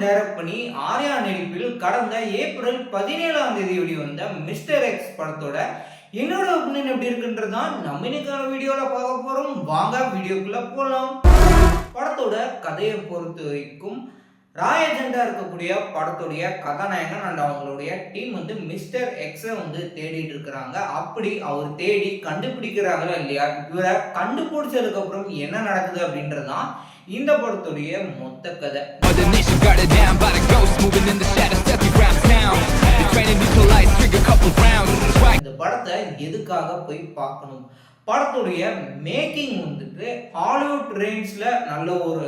Direct பண்ணி ஆர்யா நடிப்பில் கடந்த ஏப்ரல் 17ஆம் தேதி வெளிவந்த மிஸ்டர் எக்ஸ் படத்தோட என்னோட ஒப்பீனியன் எப்படி இருக்குன்றதான் நம்ம இன்னைக்கான வீடியோல பார்க்க போறோம். வாங்க வீடியோக்குள்ள போலாம். படத்தோட கதையை பொறுத்த வரைக்கும் ராய் ஏஜெண்டா இருக்கக்கூடிய படத்துடைய கதாநாயகன் அண்ட் அவங்களுடைய டீம் மிஸ்டர் எக்ஸை தேடிட்டு இருக்கிறாங்க. அப்படி அவர் தேடி கண்டுபிடிக்கிறாங்களா இல்லையா, இவரை கண்டுபிடிச்சதுக்கு அப்புறம் என்ன நடக்குது அப்படின்றதுதான் இந்த படத்துடைய மொத்த கதை. இந்த படத்தை எதுக்காக போய் பார்க்கணும்? படத்துடைய மேக்கிங் ஹாலிவுட் ரேஞ்ச்ல நல்ல ஒரு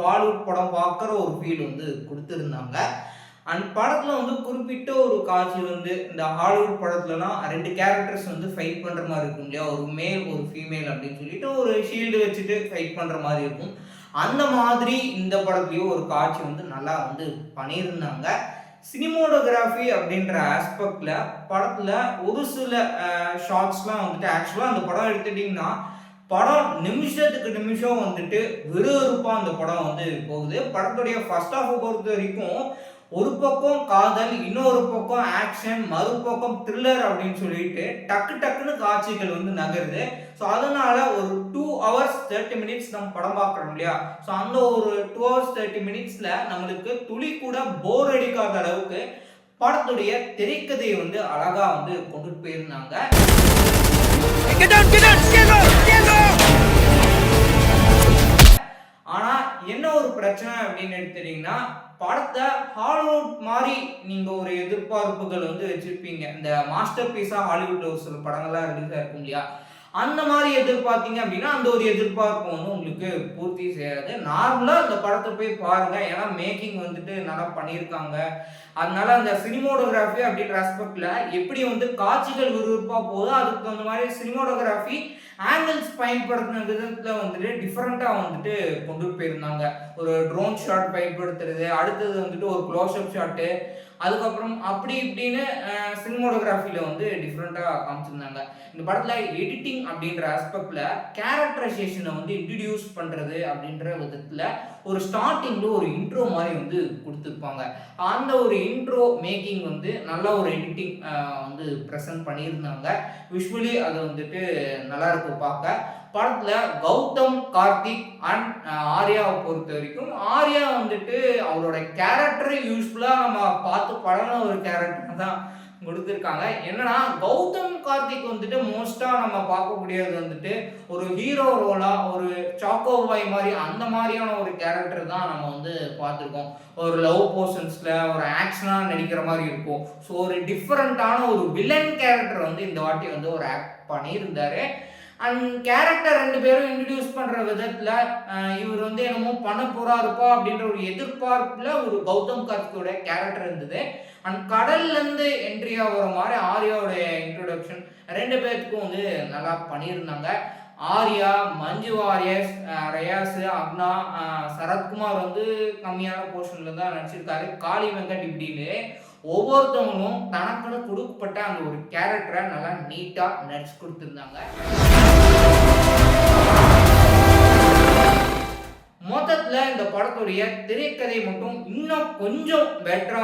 ஹாலிவுட் படம் பார்க்குற ஒரு ஃபீல் கொடுத்துருந்தாங்க. அண்ட் படத்துல குறிப்பிட்ட ஒரு காட்சி இந்த ஹாலிவுட் படத்துலலாம் 2 கேரக்டர்ஸ் ஃபைட் பண்ற மாதிரி இருக்கும் இல்லையா, ஒரு மேல் ஒரு ஃபீமேல் அப்படின்னு சொல்லிட்டு ஒரு ஷீல்டு வச்சுட்டு ஃபைட் பண்ற மாதிரி இருக்கும். அந்த மாதிரி இந்த படத்துலயும் ஒரு காட்சி நல்லா பண்ணியிருந்தாங்க. சினிமோட்டோகிராஃபி அப்படின்ற ஆஸ்பெக்ட்ல படத்துல ஒரு சில ஷார்ட்ஸ்லாம் ஆக்சுவலா அந்த படம் எடுத்துட்டீங்கன்னா படம் நிமிஷத்துக்கு நிமிஷம் விறுவிறுப்பா அந்த படம் போகுது. படத்துடைய ஃபர்ஸ்ட் ஹாஃப் பொறுத்த வரைக்கும் ஒரு பக்கம் காதல், இன்னொரு பக்கம் ஆக்ஷன், மறுபக்கம் த்ரில்லர் அப்படின்னு சொல்லிட்டு டக்கு டக்குன்னு காட்சிகள் நகருது. ஸோ அதனால ஒரு 2 hours 30 minutes நம்ம படம் பார்க்குறோம் இல்லையா, ஸோ அந்த ஒரு 2 hours 30 minutesல நம்மளுக்கு துளி கூட போர் அடிக்காத அளவுக்கு படத்துடைய திரைக்கதையை அழகா கொண்டுட்டு போயிருந்தாங்க. ஆனா என்ன ஒரு பிரச்சனை அப்படின்னு எடுத்துட்டீங்கன்னா, படத்தை ஹாலிவுட் மாதிரி நீங்க ஒரு எதிர்பார்ப்புகள் வச்சிருப்பீங்க. இந்த மாஸ்டர் பீஸா ஹாலிவுட் ஒரு சில படங்கள்லாம் ரிலீஸ் ஆயிருக்கும் இல்லையா, அந்த மாதிரி எதிர்பார்த்தீங்க அப்படின்னா அந்த ஒரு எதிர்பார்ப்பு உங்களுக்கு பூர்த்தி செய்யாது. நார்மலா அந்த படத்தை போய் பாருங்க. ஏன்னா மேக்கிங் நல்லா பண்ணியிருக்காங்க. அதனால அந்த சினிமோட்டோகிராஃபி அப்படின்ற ஆஸ்பெக்ட்ல எப்படி காட்சிகள் விறுவிறுப்பா போதோ அதுக்கு அந்த மாதிரி சினிமோட்டோகிராஃபி ஆங்கிள்ஸ் பயன்படுத்தின விதத்துல டிஃப்ரெண்டா கொண்டு போயிருந்தாங்க. ஒரு ட்ரோன் ஷாட் பயன்படுத்துறது, அடுத்தது ஒரு க்ளோஸ்அப் ஷாட்டு, அதுக்கப்புறம் அப்படி இப்படின்னு சினிமோட்டோகிராஃபில டிஃப்ரெண்டா காமிச்சிருந்தாங்க. இந்த படத்துல எடிட்டிங் அப்படின்ற ஆஸ்பெக்ட்ல கேரக்டரைசேஷனை இன்ட்ரடியூஸ் பண்றது அப்படின்ற விதத்துல ஒரு ஸ்டார்டிங்ல ஒரு இன்ட்ரோ மாதிரி கொடுத்துருப்பாங்க. அந்த ஒரு இன்ட்ரோ மேக்கிங் நல்ல ஒரு எடிட்டிங் ப்ரெசென்ட் பண்ணியிருந்தாங்க. விஷுவலி அது நல்லா இருக்கு பார்க்க. படத்துல கௌதம், கார்த்திக் அண்ட் ஆர்யாவை பொறுத்த வரைக்கும் ஆர்யா அவரோட கேரக்டரை யூஸ்ஃபுல்லா நம்ம பார்த்து பழகின ஒரு கேரக்டர் தான் கொடுத்துருக்காங்க. என்னன்னா கௌதம் கார்த்திக் மோஸ்டா நம்ம பார்க்கக்கூடியது ஒரு ஹீரோ ரோலா, ஒரு சாக்கோ பாய் மாதிரி அந்த மாதிரியான ஒரு கேரக்டர் தான் நம்ம பார்த்துருக்கோம். ஒரு லவ் போர்ஷன்ஸ்ல ஒரு ஆக்ஷனா நடிக்கிற மாதிரி இருக்கும். ஸோ ஒரு டிஃப்ரெண்டான ஒரு வில்லன் கேரக்டர் இந்த வாட்டி ஒரு ஆக்ட் பண்ணியிருந்தாரு. அண்ட் கேரக்டர் 2 பேரும் இன்ட்ரடியூஸ் பண்ற விதத்துல இவர் என்னமோ பண்ண போறா இருப்பா அப்படின்ற ஒரு எதிர்பார்ப்புல ஒரு கௌதம் கார்த்திகோட கேரக்டர் இருந்தது. அண்ட் கடல்ல இருந்து என்ட்ரி ஆகிற மாதிரி ஆர்யாவுடைய இன்ட்ரோடக்ஷன் 2 பேருக்கும் நல்லா பண்ணியிருந்தாங்க. ஆர்யா, மஞ்சு வாரியர்ஸ், ரயாஸ், அக்னா, சரத்குமார் கம்மியான போர்ஷன்ல தான் நடிச்சிருக்காரு. காளி வெங்கட் இப்படின்னு ஒவ்வொருத்தவங்களும் தனக்குன்னு கொடுக்கப்பட்ட அந்த ஒரு கேரக்டரை நல்லா நீட்டா நடிச்சு கொடுத்துருந்தாங்க. மொத்தத்துல இந்த படத்துடைய திரைக்கதை மட்டும் இன்னும் கொஞ்சம் பெட்டரா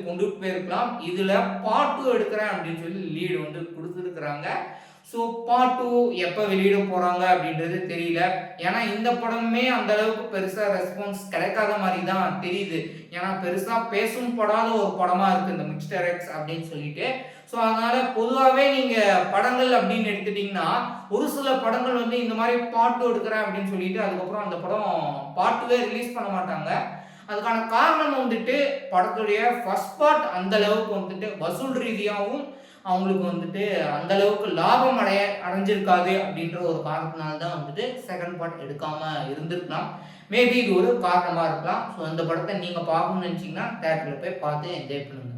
கொண்டு போயிருக்கலாம். இதுல பார்ட் 2 எடுக்கிறேன் அப்படின்னு சொல்லி லீடு கொடுத்துருக்குறாங்க. ஸோ பார்ட் 2 எப்போ வெளியிட போகிறாங்க அப்படின்றது தெரியல. ஏன்னா இந்த படமே அந்த அளவுக்கு பெருசாக ரெஸ்பான்ஸ் கிடைக்காத மாதிரி தான் தெரியுது. ஏன்னா பெருசாக பேசும் படாத ஒரு படமாக இருக்குது இந்த மிஸ்டர் எக்ஸ் அப்படின்னு சொல்லிட்டு. ஸோ அதனால் பொதுவாகவே நீங்கள் படங்கள் அப்படின்னு எடுத்துட்டிங்கன்னா ஒரு சில படங்கள் இந்த மாதிரி பார்ட் 2 எடுக்கிறேன் அப்படின்னு சொல்லிட்டு அதுக்கப்புறம் அந்த படம் பார்ட் 2வே ரிலீஸ் பண்ண மாட்டாங்க. அதுக்கான காரணம் படத்துடைய ஃபர்ஸ்ட் பார்ட் அந்த அளவுக்கு வசூல் ரீதியாகவும் அவங்களுக்கு அந்த அளவுக்கு லாபம் அடைஞ்சிருக்காது அப்படின்ற ஒரு காரணத்தினால தான் செகண்ட் பார்ட் எடுக்காம இருந்திருக்கலாம். மேபி இது ஒரு காரணமா இருக்கலாம். ஸோ அந்த படத்தை நீங்க பார்க்கணும்னு நினைச்சீங்கன்னா தியேட்டர்ல போய் பார்த்து என்ஜாய் பண்ணுங்க.